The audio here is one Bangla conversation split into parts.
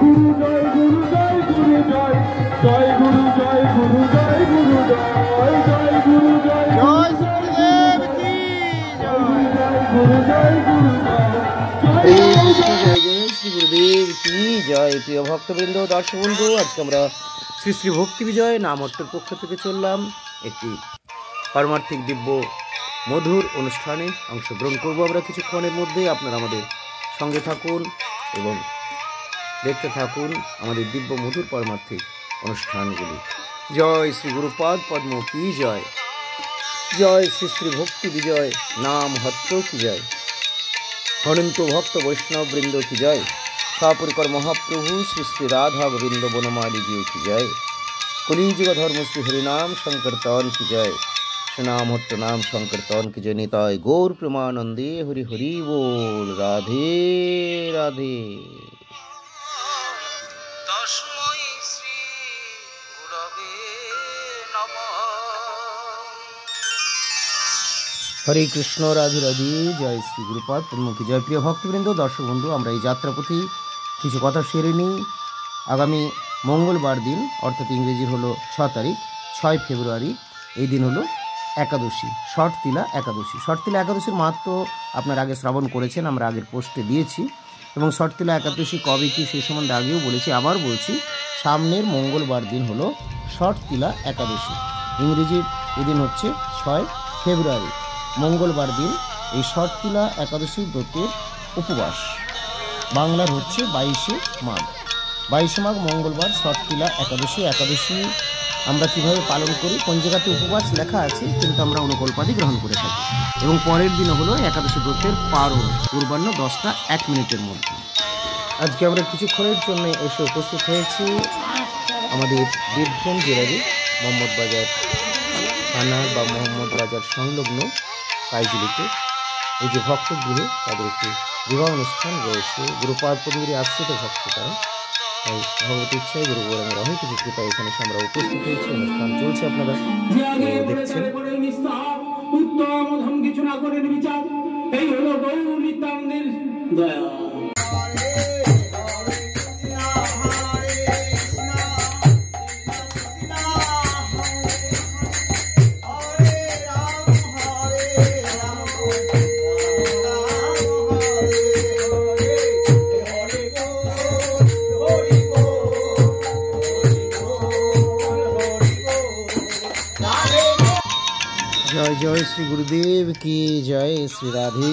গুরু জয় গুরু জয় গুরু জয় জয় গুরু জয় গুরু জয় গুরু জয় জয় গুরু জয় জয় গুরুদেব কি জয় জয় গুরু জয় গুরু জয় শ্রী গুরুদেব কি জয়। প্রিয় ভক্তবৃন্দ, দর্শক বন্ধু, আজকে আমরা শ্রী শ্রী ভক্তি বিজয় নামহট্টের পক্ষ থেকে চললাম একটি পারমার্থিক দিব্য মধুর অনুষ্ঠানে অংশগ্রহণ করবো আমরা কিছুক্ষণের মধ্যে। আপনারা আমাদের সঙ্গে থাকুন এবং দেখতে থাকুন আমাদের দিব্য মধুর পারমার্থিক অনুষ্ঠানগুলি। জয় শ্রী গুরুপাদ পদ্ম কি জয়, জয় শ্রী শ্রী ভক্তি বিজয় নাম হট্ট কি জয়, অনন্ত ভক্ত বৈষ্ণব বৃন্দ কি জয়, সপরিকর মহাপ্রভু শ্রী শ্রী রাধা গোবিন্দ বনমালী জি কি জয়, কলিযুগ ধর্ম শ্রী হরিনাম সংকীর্তন কি জয়, নাম হট্ট নাম সংকীর্তন কি জয়। নিতাই গৌর প্রেমানন্দে হরি হরি बोल। রাধে রাধে। হরে কৃষ্ণ, রাধে রাধে, জয় শ্রী গুরুপাদ পদ্ম কি জয়। প্রিয় ভক্তবৃন্দ, দর্শক বন্ধু, আমরা এই যাত্রাপথে কিছু কথা সেরে নিই। আগামী মঙ্গলবার দিন অর্থাৎ ইংরেজির হলো 6 তারিখ, 6 ফেব্রুয়ারি, এই দিন হলো একাদশী, ষটতিলা একাদশী। ষটতিলা একাদশীর মাহাত্ম্য আপনার আগে শ্রবণ করেছেন, আমরা আগের পোস্টে দিয়েছি। এবং ষটতিলা একাদশী কবে কি সে সম্বন্ধে আগেও বলেছি, আবার বলছি, সামনের মঙ্গলবার দিন হলো ষটতিলা একাদশী। ইংরেজির এদিন হচ্ছে 6 ফেব্রুয়ারি, মঙ্গলবার দিন এই ষটতিলা একাদশী ব্রতের উপবাস। বাংলার হচ্ছে 22শে মাঘ, 22শে মাঘ মঙ্গলবার ষটতিলা একাদশী। একাদশী আমরা কীভাবে পালন করি, কোন জায়গাতে উপবাস লেখা আছে, কিন্তু আমরা অনুকল্পাদি গ্রহণ করে থাকি। এবং পরের দিন হলো একাদশী ব্রতের পারণ, পূর্বাহ্ন 10টা 1 মিনিটের মধ্যে। আজকে আমরা কিছুক্ষণের জন্য এসে উপস্থিত হয়েছি আমাদের বীরভূম জেলারই মোহাম্মদ বাজার থানা বা মোহাম্মদ বাজার সংলগ্ন কাইজুলিতে। এই যে ভক্তগৃহে তাদের একটি বিবাহ অনুষ্ঠান রয়েছে। গুরুপাদ পদ্মগিরি আশ্রিত ভক্ত তারা, তাই ভগবত ইচ্ছায় গুরু গোরামের অহেতুক কৃপায় এখানে আমরা উপস্থিত হয়েছি। অনুষ্ঠান চলছে, আপনারা দেখছেন। উত্তম কিছু না করে বিচার, এই হলো গৌর নিত্যানন্দের দয়া। জয় জয় শ্রী গুরুদেব কি জয়, শ্রী রাধে।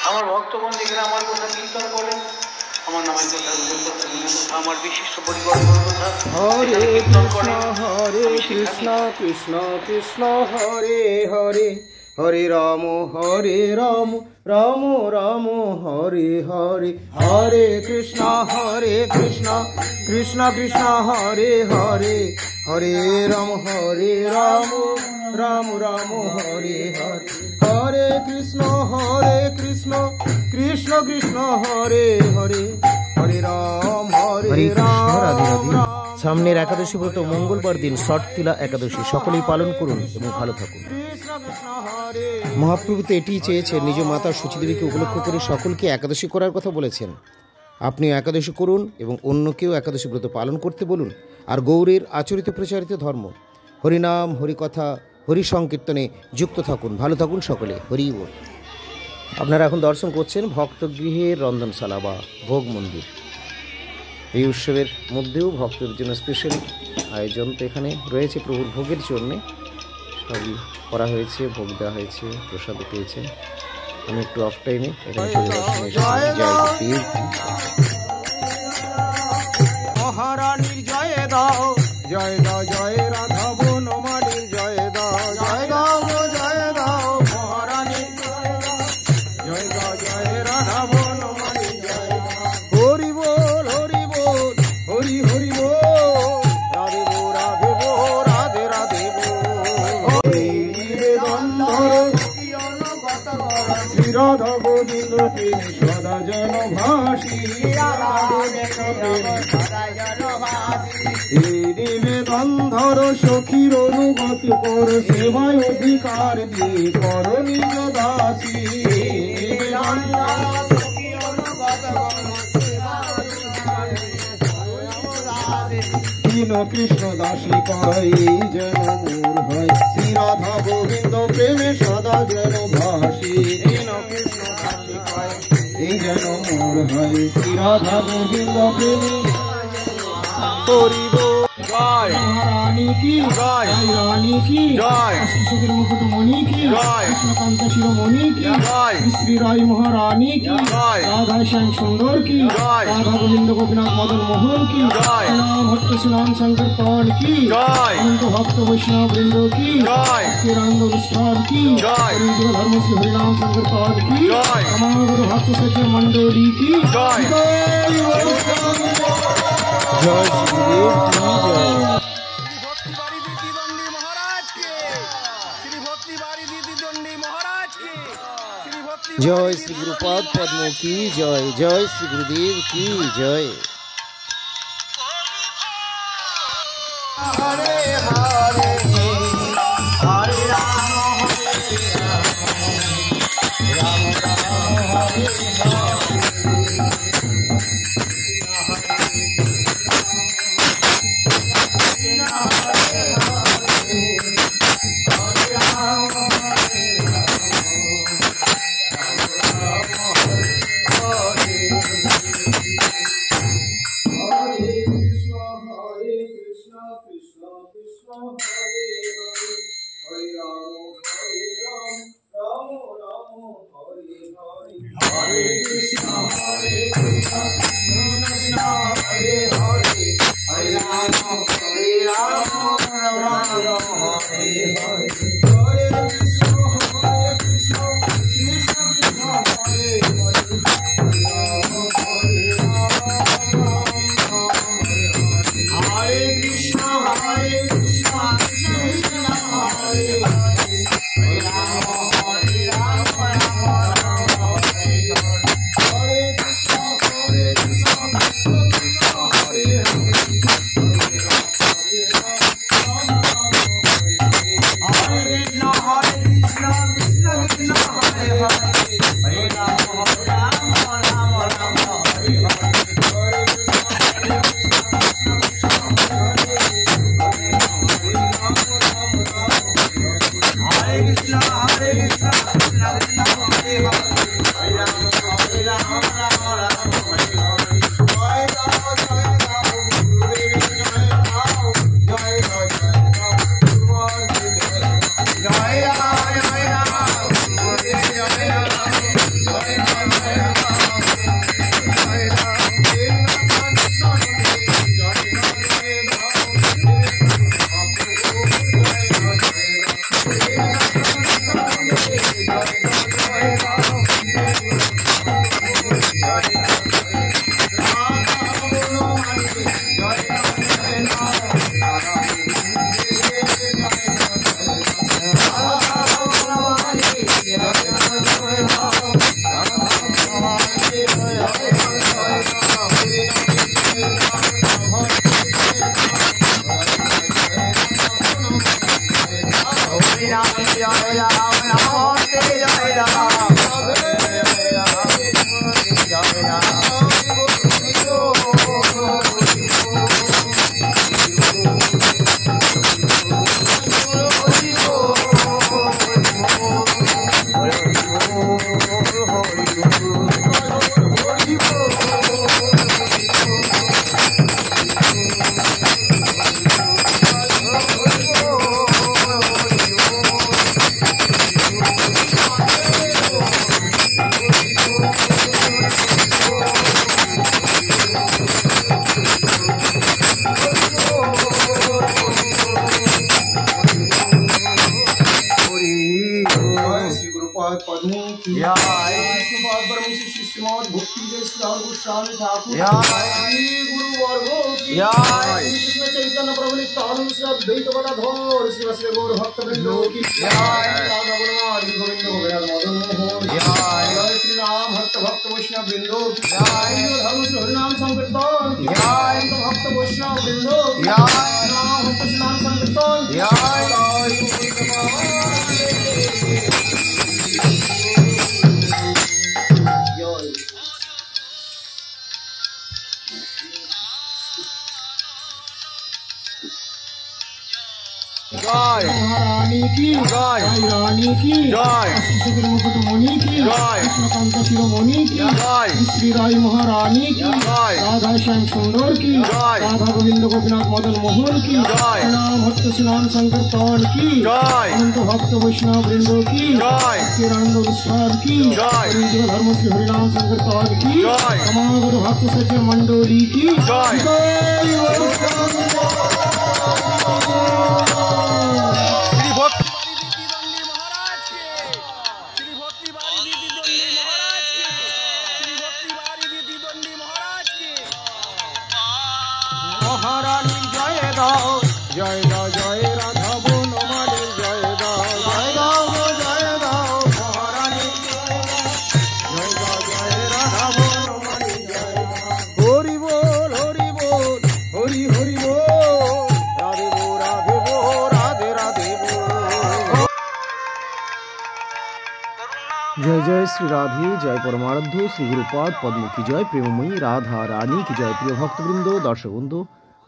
আমার ভক্তগণ এখানে আমার কথা কীর্তন করেন, আমার নামের কথা আমার বিশিষ্ট পরিকল্পনা কথা। হরে কৃষ্ণ হরে কৃষ্ণ কৃষ্ণ কৃষ্ণ হরে হরে, হরে রাম রাম রাম হরে হরে, হরে কৃষ্ণ কৃষ্ণ কৃষ্ণ হরে হরে, হরে রাম রাম রাম হরে হরে, হরে কৃষ্ণ কৃষ্ণ কৃষ্ণ হরে হরে, হরে রাম রাম। সামনের একাদশী ব্রত মঙ্গলবার দিন ষটতিলা একাদশী, সকলেই পালন করুন এবং ভালো থাকুন। মহাপ্রভু তো এটিই চেয়েছেন, নিজ মাতা সুচিদেবীকে উপলক্ষ করে সকলকে একাদশী করার কথা বলেছেন। আপনিও একাদশী করুন এবং অন্যকেও একাদশী ব্রত পালন করতে বলুন। আর গৌরের আচরিত প্রচারিত ধর্ম হরিনাম, হরিকথা, হরি সংকীর্তনে যুক্ত থাকুন। ভালো থাকুন সকলে, হরি বল। আপনারা এখন দর্শন করছেন ভক্তগৃহের রন্ধনশালা বা ভোগ মন্দির। এই উৎসবের মধ্যেও ভক্তদের জন্য স্পেশাল আয়োজন তো এখানে রয়েছে। প্রভুর ভোগের জন্যে সবই করা হয়েছে, ভোগ দেওয়া হয়েছে, প্রসাদ পেয়েছে। আমি একটু অফ টাইমে এখানে মহারানীর জয় দাও, জয় দাও, জয় রাধা বনমালীর জয় দাও, জয় দাও জয় দাও, মহারানীর জয় দাও, জয় দাও, জয় রাধা বনমালীর জয় দাও। হরি বল হরি বল, হরি হরি বল, রাধে বো রাধে বো, রাধে রাধে বো। রাধা গোবিন্দ প্রেমী সদা জনভাসী, নিবেদন ধর সখীর অনুগতি কর, সেবায় অধিকার দিয়ে কর নিজ দাসী। নিবেদন কৃষ্ণ দাসী কয় যেন মোর হয় শ্রী রাধা গোবিন্দ প্রেমে সদা যেন ভাসি দীন কৃষ্ণ দাসী কয় এই যেন মোর হয় শ্রী রাধা গোবিন্দ প্রেমে করিব জয় রানী কি জয় রানী কি জয় শিশুদের মুকুট মণি কি জয় কৃষ্ণকান্ত শিরোমণি কি জয় শ্রী রায় মহারানী কি জয় রাধা শ্যাম সুন্দর কি জয় রাধা গোবিন্দ গোপীনাথ মদন মোহন কি জয় নাম ভট্ট শ্রীরাম সংকীর্তন কি জয় অনন্ত ভক্ত বৈষ্ণব বৃন্দ কি জয় শ্রীরাম বিস্তার কি জয় ধর্ম শ্রী হরিনাম সংকীর্তন কি জয় আমার ভক্ত সখী মণ্ডলী কি জয় জয় শ্রীদেব जय श्री गुरुपाद पद्म की जय जय श्री गुरुदेव की जय हरे हरे हरे राम राम हरे জয় মহারানী কি জয় রানী কি জয় শিশুদের মুকুটমণি কি জয় কৃষ্ণকান্ত শিরোমণি কি জয় শ্রী রায় মহারানী কি জয় রাধা শ্যাম সুন্দর কি জয় রাধা গোবিন্দ গোপীনাথ মদন মোহন কি জয় নাম ভক্ত শ্রীনাম সংকীর্তন কি জয় অনন্ত ভক্ত বৈষ্ণব বৃন্দ কি জয় চিরানন্দ অনুষ্ঠান কি জয় ধর্ম শ্রী হরিনাম সংকীর্তন কি জয় সমাগত ভক্ত সজ্জন মণ্ডলী কি জয় মহারানী জয় দাও জয় দাও জয় রাধা বনমালীর জয় দাও জয় দাও জয় দাও মহারানী জয় দাও জয় রাধা বনমালীর জয় দাও হরি বল হরি বল হরি হরি বল রাধে বো রাধে রাধে বো। জয় জয় শ্রী রাধে জয় পরমারাধ্য শ্রী গুরুপাদ পদ্ম কি জয় প্রেমময়ী রাধা রানী কি জয়। প্রিয় ভক্তবৃন্দ দর্শক বন্ধু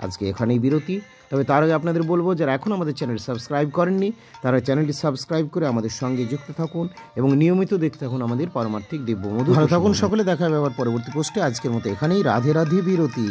আজকে এখানেই বিরতি। তবে তার আগে আপনাদের বলবো যারা এখন আমাদের চ্যানেল সাবস্ক্রাইব করেননি তারা চ্যানেলটি সাবস্ক্রাইব করে আমাদের সঙ্গে যুক্ত থাকুন এবং নিয়মিত দেখতে থাকুন আমাদের পারমার্থিক দিব্য মধু। ভালো থাকুন সকলে, দেখা হবে আবার পরবর্তী পোস্টে। আজকের মতো এখানেই রাধে রাধে বিরতি।